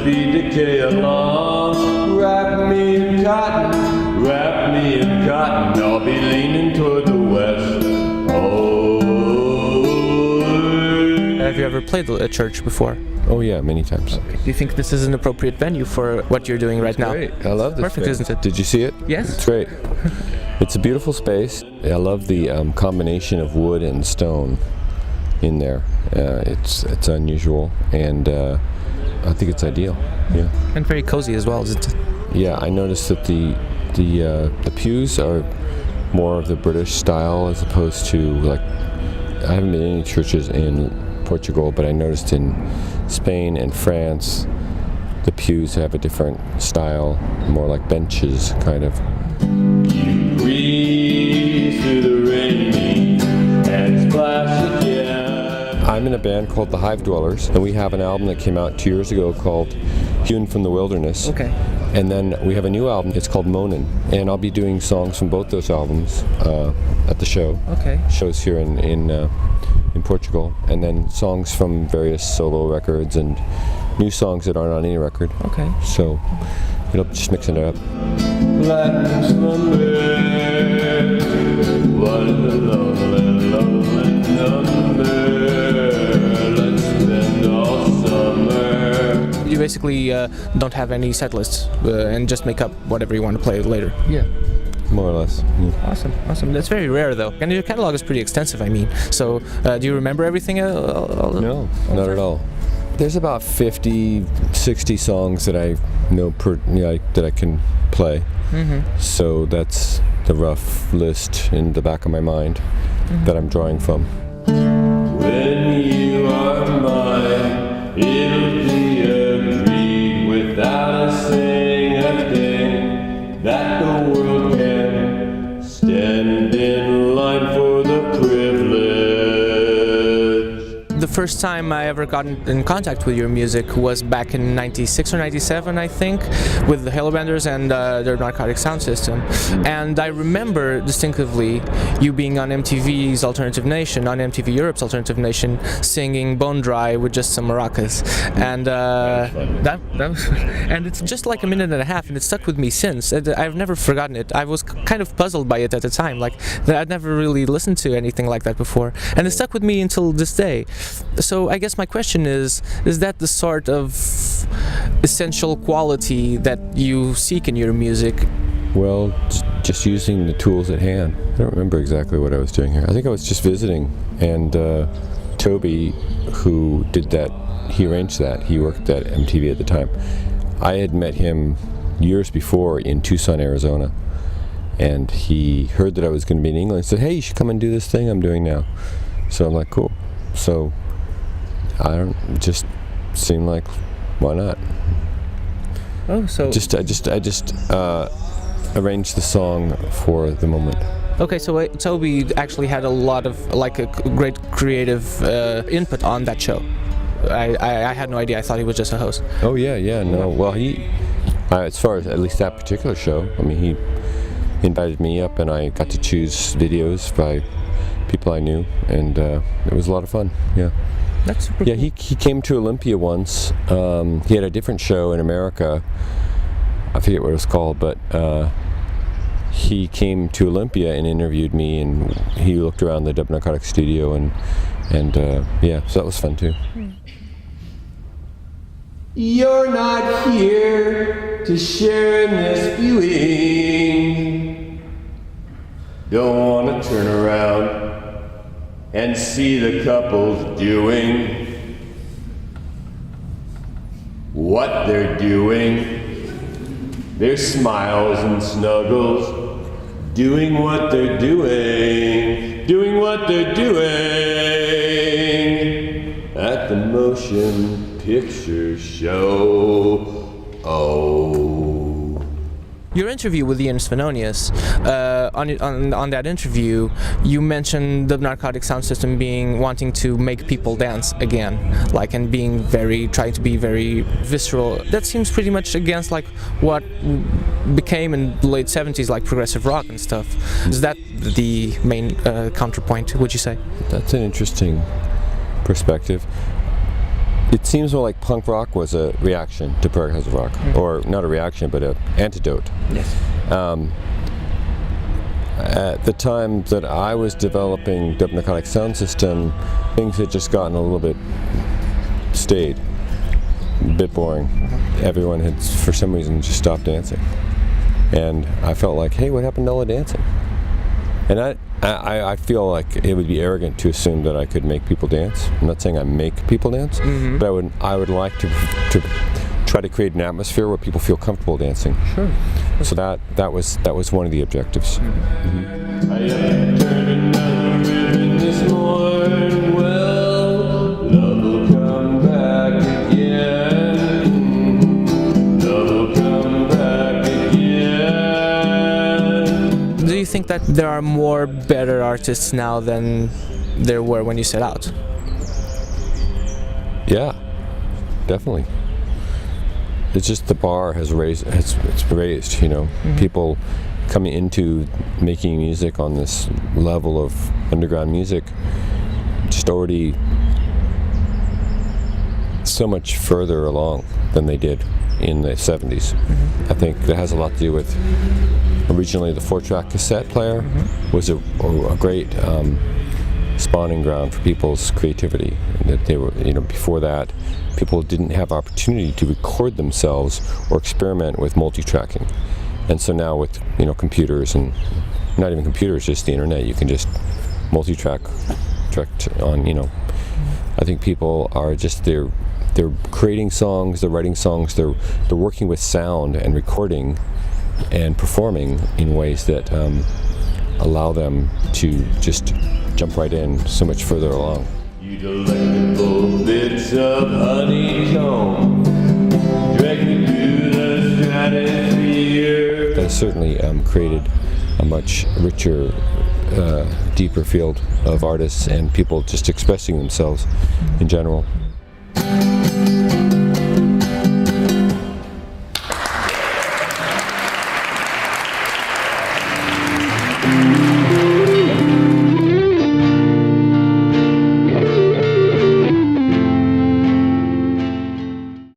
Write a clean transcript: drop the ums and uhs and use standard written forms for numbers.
speed decay along. Wrap me in cotton, I'll be leaning toward the west. Oh. Have you ever played at church before? Oh yeah, many times. Okay. Do you think this is an appropriate venue for what you're doing right now? Great. I love this Perfect, space. isn't it? Did you see it? Yes. It's great. It's a beautiful space. I love the combination of wood and stone in there. It's unusual, and I think it's ideal. Yeah. And very cozy as well, isn't it? Yeah, I noticed that the pews are more of the British style as opposed to, like, I haven't been in any churches in Portugal, but I noticed in Spain and France the pews have a different style, more like benches, kind of. You breathe through the rain and splash again. I'm in a band called The Hive Dwellers, and we have an album that came out 2 years ago called Hewn from the Wilderness. Okay. And then we have a new album, it's called Monin, and I'll be doing songs from both those albums at the show. Okay. Shows here in Portugal, and then songs from various solo records and new songs that aren't on any record. Okay. So it'll just mixing it up. Platinum slumber, what a lonely, lonely number. Let's spend all summer. You basically don't have any set lists and just make up whatever you want to play later. Yeah. More or less. Mm. Awesome. That's very rare, though. And your catalog is pretty extensive, I mean. So, do you remember everything? No, not at all. There's about 50, 60 songs that I know that I can play. Mm-hmm. So that's the rough list in the back of my mind that I'm drawing from. When you are mine, it'll be agreed without us saying a thing that the world can stand in line for the privilege. The first time I ever got in contact with your music was back in 96 or 97, I think, with the Halo Benders and their Narcotic Sound System. And I remember distinctively you being on MTV's Alternative Nation, on MTV Europe's Alternative Nation, singing Bone Dry with just some maracas. And that was and it's just like a minute and a half, and it stuck with me since. I've never forgotten it. I was kind of puzzled by it at the time, like I'd never really listened to anything like that before, and it stuck with me until this day. So I guess my question is that the sort of essential quality that you seek in your music? Well, just using the tools at hand. I don't remember exactly what I was doing here. I think I was just visiting, and Toby, who did that, he arranged that. He worked at MTV at the time. I had met him years before in Tucson, Arizona, and he heard that I was going to be in England and said, "Hey, you should come and do this thing I'm doing now." So I'm like, cool. So it just seemed like, why not? Oh, so I just arranged the song for the moment. Okay, so Toby actually had a lot of, like, a great creative input on that show. I had no idea. I thought he was just a host. Oh yeah, no. Well, he, as far as at least that particular show, I mean, he invited me up, and I got to choose videos by people I knew, and it was a lot of fun. Yeah. That's super Yeah, cool. he came to Olympia once. He had a different show in America. I forget what it was called, but he came to Olympia and interviewed me, and he looked around the Dub Narcotics studio, and yeah, so that was fun too. You're not here to share in this viewing. Don't want to turn around and see the couples doing what they're doing. Their smiles and snuggles, doing what they're doing what they're doing at the motion picture show. Oh. Your interview with Ian Svenonius, on that interview, you mentioned the Narcotic Sound System wanting to make people dance again, like, and trying to be very visceral. That seems pretty much against, like, what became in the late 70s, like, progressive rock and stuff. Is that the main counterpoint, would you say? That's an interesting perspective. it seems more like punk rock was a reaction to progressive rock, or not a reaction, but an antidote. Yes. At the time that I was developing the narcotic sound system, things had just gotten a little bit staid, a bit boring. Everyone had, for some reason, just stopped dancing. And I felt like, hey, what happened to all the dancing? And I feel like it would be arrogant to assume that I could make people dance. I'm not saying I make people dance, but I would like to try to create an atmosphere where people feel comfortable dancing. Sure. So that was one of the objectives. I am turning down the ribbon this morning. Well, love will come back again. Love will come back again. Do you think that there are more better artists now than there were when you set out? Yeah, definitely. It's just the bar has raised. It's raised. You know, people coming into making music on this level of underground music just already so much further along than they did in the 70s. I think that has a lot to do with originally the 4-track cassette player was a great spawning ground for people's creativity. That they were, before that, people didn't have opportunity to record themselves or experiment with multi-tracking. And so now with computers, and not even computers, just the internet, you can just multi-track on. I think people are just they're creating songs, they're writing songs, they're working with sound and recording and performing in ways that allow them to just jump right in so much further along. You delectable bits of honeycomb, drag me through the stratosphere. That has certainly created a much richer, deeper field of artists and people just expressing themselves in general.